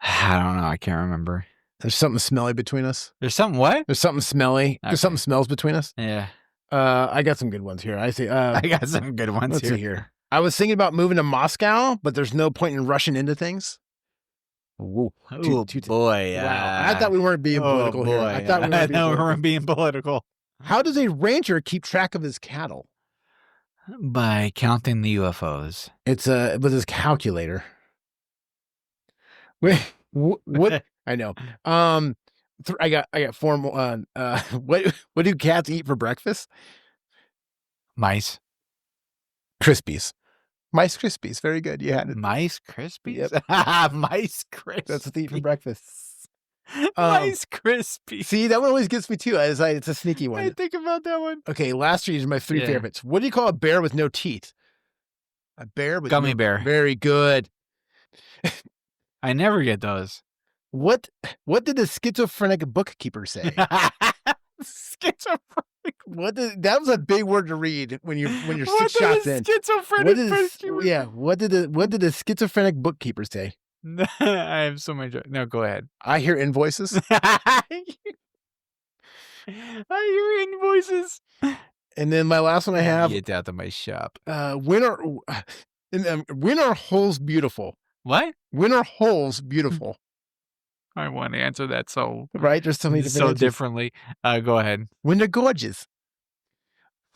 I don't know. I can't remember. There's something smelly between us. There's something what? There's something smelly. Okay. There's something smells between us. Yeah, I got some good ones here. I see. I got some good ones Let's here. see here. I was thinking about moving to Moscow, but there's no point in rushing into things. Ooh, Oh boy! wow. I thought we weren't being political here. I thought we weren't being we political. weren't being political. How does a rancher keep track of his cattle? By counting the UFOs. It's with his calculator. Wait, what? I know. I got four more. What do cats eat for breakfast? Mice. Crispies. Mice Crispies. Very good. You had it. Mice Krispies? Yep. Mice Krispies. That's what they eat for breakfast. Mice Krispies. See, that one always gets me too. It's a sneaky I one. think about that one. Okay, last three are my three Yeah. favorites. What do you call a bear with no teeth? A bear with Gummy no- bear. Very good. I never get those. What did the schizophrenic bookkeeper say? Schizophrenic. That was a big word to read when you're What 6 shots did in. the schizophrenic What did the schizophrenic bookkeeper say? I have so many. No, go ahead. I hear invoices. I hear invoices. And then my last one I have, Get out of my shop. when are holes beautiful? What? When are holes beautiful? I want to answer that so Right? There's so many different answers. differently. Go ahead. When they're gorgeous.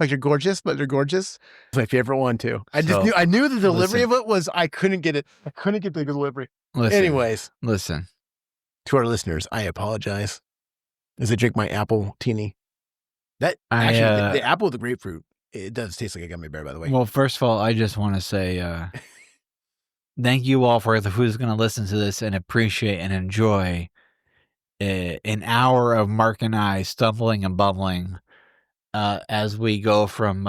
Like you're gorgeous, but they're gorgeous. It's my favorite one too. I knew the delivery of it was, I couldn't get it. I couldn't get the delivery. Listen, Anyways, listen. to our listeners, I apologize as I drink my apple teeny. That I, actually, the apple with the grapefruit, it does taste like a gummy bear, by the way. Well, first of all, I just want to say thank you all for who's going to listen to this and appreciate and enjoy an hour of Mark and I stumbling and bubbling as we go from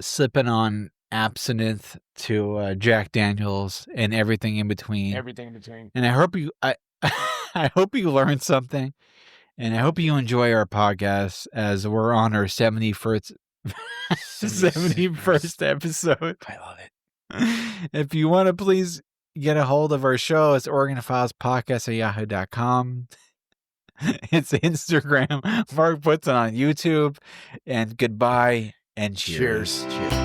sipping on absinthe to Jack Daniels and everything in between. Everything in between. And I hope I hope you learned something, and I hope you enjoy our podcast as we're on our 71st episode. I love it. If you want to please get a hold of our show, it's OregonFilesPodcast@yahoo.com. It's Instagram. Mark puts it on YouTube. And goodbye and cheers. Cheers.